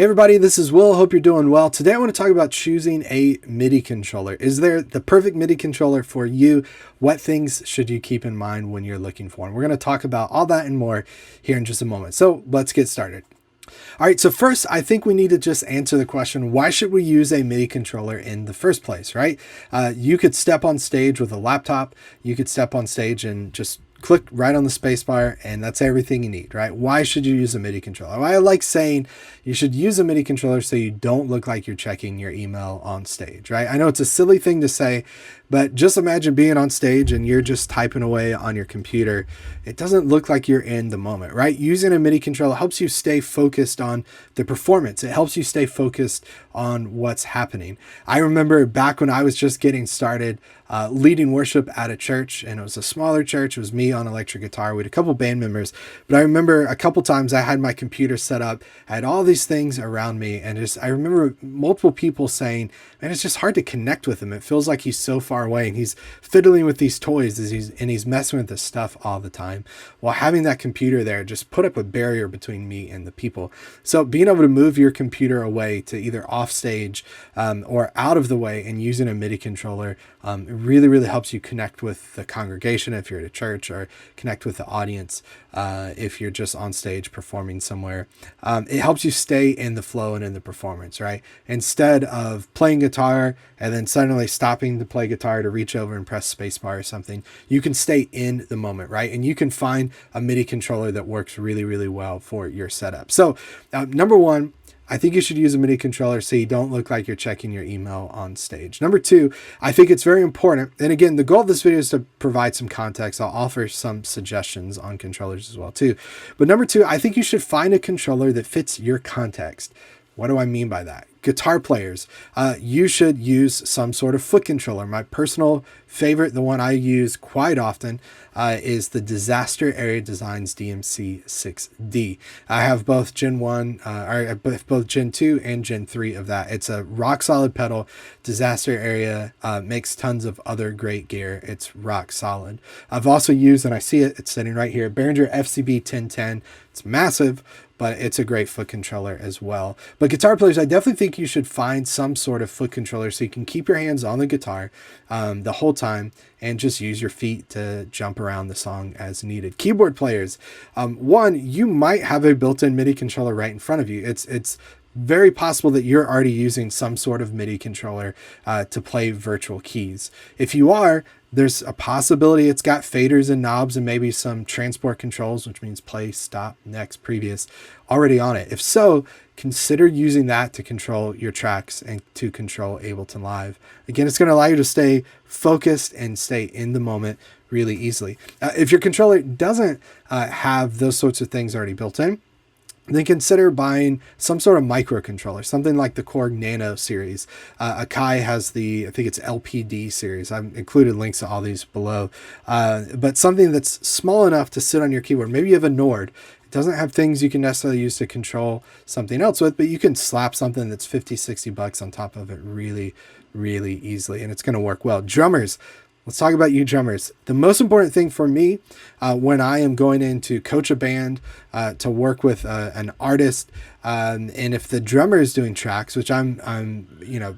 Hey everybody, this is Will. Hope you're doing well. Today I want to talk about choosing a MIDI controller. Is there the perfect MIDI controller for you? What things should you keep in mind when you're looking for them? We're going to talk about all that and more here in just a moment. So let's get started. All right, so first, I think we need to just answer the question, why should we use a MIDI controller in the first place, right? You could step on stage with a laptop. You could step on stage and just click right on the spacebar, and that's everything you need, right? Why should you use a MIDI controller? Well, I like saying you should use a MIDI controller so you don't look like you're checking your email on stage, right? I know it's a silly thing to say, but just imagine being on stage and you're just typing away on your computer. It doesn't look like you're in the moment, right? Using a MIDI controller helps you stay focused on the performance. It helps you stay focused on what's happening. I remember back when I was just getting started leading worship at a church, and it was a smaller church. It was me on electric guitar. We had a couple band members, but I remember a couple times I had my computer set up. I had all these things around me, and I remember multiple people saying, man, it's just hard to connect with him. It feels like he's so far away and he's fiddling with these toys and he's messing with this stuff all the time. While having that computer there just put up a barrier between me and the people. So being able to move your computer away to either off stage or out of the way and using a MIDI controller really helps you connect with the congregation if you're at a church, or connect with the audience if you're just on stage performing somewhere. It helps you stay in the flow and in the performance, right? Instead of playing guitar and then suddenly stopping to play guitar to reach over and press spacebar or something, you can stay in the moment, right? And you can find a MIDI controller that works really well for your setup. So number one, I think you should use a MIDI controller so you don't look like you're checking your email on stage. Number two, I think it's very important. And again, the goal of this video is to provide some context. I'll offer some suggestions on controllers as well too. But number two, I think you should find a controller that fits your context. What do I mean by that? Guitar players, you should use some sort of foot controller. My personal favorite, the one I use quite often, is the Disaster Area Designs DMC 6D. I have both Gen 1, both Gen 2 and Gen 3 of that. It's a rock solid pedal. Disaster Area makes tons of other great gear. It's rock solid. I've also used, and I see it, it's sitting right here, Behringer FCB 1010. It's massive, but it's a great foot controller as well. But guitar players, I definitely think you should find some sort of foot controller so you can keep your hands on the guitar the whole time and just use your feet to jump around the song as needed. Keyboard players, one, you might have a built-in MIDI controller right in front of you. It's very possible that you're already using some sort of MIDI controller to play virtual keys. If you are, there's a possibility it's got faders and knobs and maybe some transport controls, which means play, stop, next, previous, already on it. If so, consider using that to control your tracks and to control Ableton Live. Again, it's going to allow you to stay focused and stay in the moment really easily. If your controller doesn't have those sorts of things already built in, then consider buying some sort of microcontroller, something like the Korg Nano series. Akai has I think it's LPD series. I've included links to all these below. But something that's small enough to sit on your keyboard. Maybe you have a Nord. It doesn't have things you can necessarily use to control something else with, but you can slap something that's 50, 60 bucks on top of it really easily, and it's going to work well. Drummers. Let's talk about you drummers. The most important thing for me when I am going in to coach a band, to work with an artist, and if the drummer is doing tracks, which I'm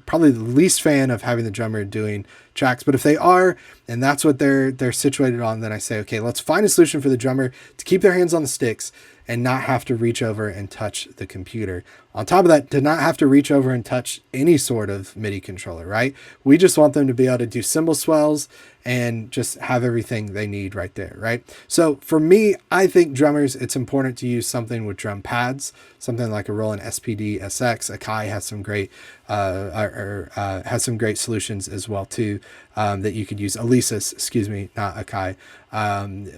probably the least fan of having the drummer doing tracks, but if they are, and that's what they're situated on, then I say, okay, let's find a solution for the drummer to keep their hands on the sticks and not have to reach over and touch the computer. On top of that, to not have to reach over and touch any sort of MIDI controller, right? We just want them to be able to do cymbal swells and just have everything they need right there, right? So for me, I think drummers, it's important to use something with drum pads, something like a Roland SPD SX. Akai has some great has some great solutions as well too, that you could use. Alesis, excuse me, not Akai.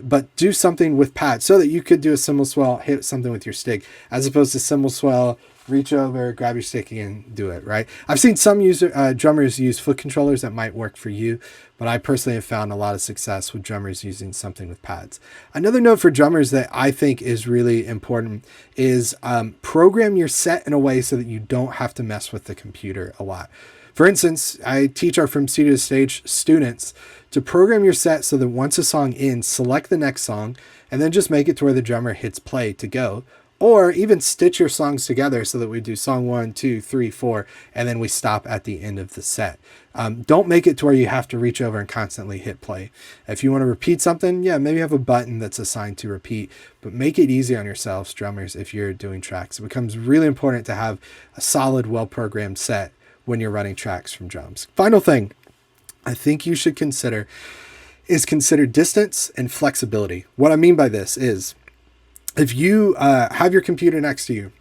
But do something with pads so that you could do a cymbal swell, hit something with your stick, as opposed to cymbal swell, reach over, grab your stick and do it, right? I've seen some drummers use foot controllers that might work for you, but I personally have found a lot of success with drummers using something with pads. Another note for drummers that I think is really important is program your set in a way so that you don't have to mess with the computer a lot. For instance, I teach our From Studio to Stage students to program your set so that once a song ends, select the next song and then just make it to where the drummer hits play to go. or even stitch your songs together so that we do song 1, 2, 3, 4, and then we stop at the end of the set. Don't make it to where you have to reach over and constantly hit play. If you want to repeat something, yeah, maybe have a button that's assigned to repeat, but make it easy on yourselves, drummers, if you're doing tracks. It becomes really important to have a solid, well-programmed set when you're running tracks from drums. Final thing I think you should consider is distance and flexibility. What I mean by this is, if you have your computer next to you,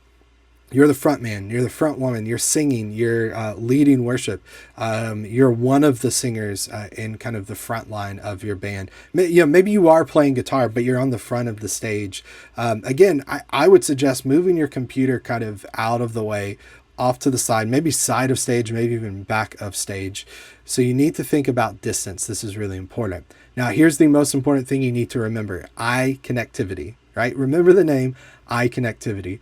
you're the front man, you're the front woman, you're singing, you're leading worship, you're one of the singers in kind of the front line of your band. Maybe you are playing guitar, but you're on the front of the stage. Again, I would suggest moving your computer kind of out of the way, off to the side, maybe side of stage, maybe even back of stage. So you need to think about distance. This is really important. Now, here's the most important thing you need to remember: eye connectivity, right? Remember the name, eye connectivity.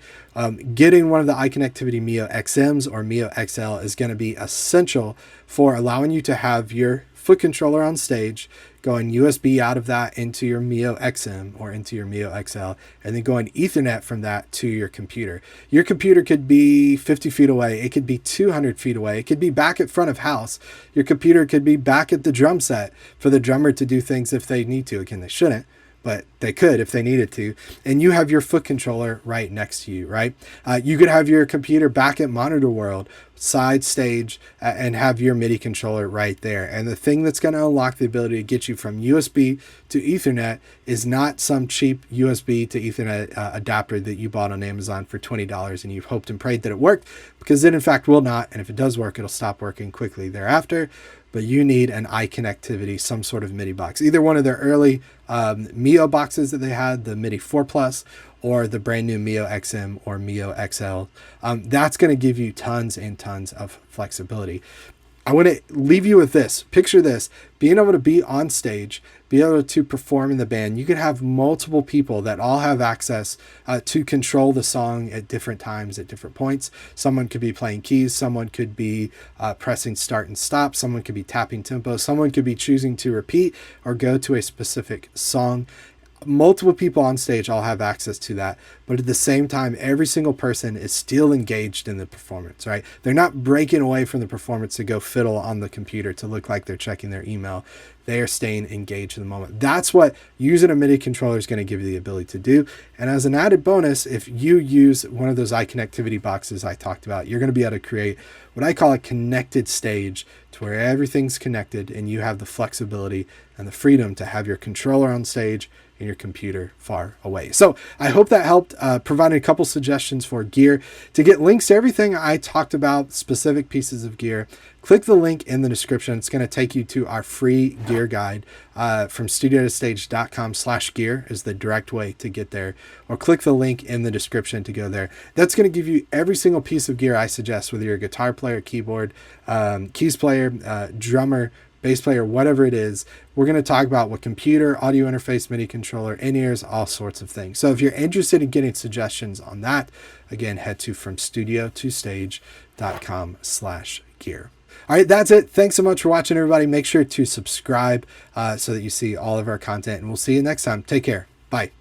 Getting one of the eye connectivity Mio XMs or Mio XL is going to be essential for allowing you to have your foot controller on stage, going USB out of that into your Mio XM or into your Mio XL, and then going Ethernet from that to your computer. Your computer could be 50 feet away. It could be 200 feet away. It could be back at front of house. Your computer could be back at the drum set for the drummer to do things if they need to. Again, they shouldn't, but they could if they needed to. And you have your foot controller right next to you, right? You could have your computer back at Monitor World, side stage, and have your MIDI controller right there. And the thing that's going to unlock the ability to get you from USB to Ethernet is not some cheap USB to Ethernet adapter that you bought on Amazon for $20 and you've hoped and prayed that it worked, because it in fact will not. And if it does work, it'll stop working quickly thereafter. But you need an eye connectivity, some sort of MIDI box, either one of their early Mio boxes that they had, the MIDI 4 Plus, or the brand new Mio XM or Mio XL. That's going to give you tons and tons of flexibility. I want to leave you with this. Picture this: being able to be on stage, be able to perform in the band. You could have multiple people that all have access to control the song at different times, at different points. Someone could be playing keys. Someone could be pressing start and stop. Someone could be tapping tempo. Someone could be choosing to repeat or go to a specific song. Multiple people on stage all have access to that, but at the same time, every single person is still engaged in the performance, right? They're not breaking away from the performance to go fiddle on the computer to look like they're checking their email. They are staying engaged in the moment. That's what using a MIDI controller is going to give you the ability to do. And as an added bonus, if you use one of those eye connectivity boxes I talked about, you're going to be able to create what I call a connected stage, to where everything's connected and you have the flexibility and the freedom to have your controller on stage and your computer far away. So I hope that helped, providing a couple suggestions for gear. To get links to everything I talked about, specific pieces of gear, click the link in the description. It's going to take you to our free gear guide from studiotostage.com/gear is the direct way to get there, or click the link in the description to go there. That's going to give you every single piece of gear I suggest, whether you're a guitar player, keyboard, keys player, drummer, bass player, whatever it is. We're going to talk about what computer, audio interface, MIDI controller, in-ears, all sorts of things. So if you're interested in getting suggestions on that, again, head to fromstudiotostage.com/gear. All right, that's it. Thanks so much for watching, everybody. Make sure to subscribe so that you see all of our content, and we'll see you next time. Take care. Bye.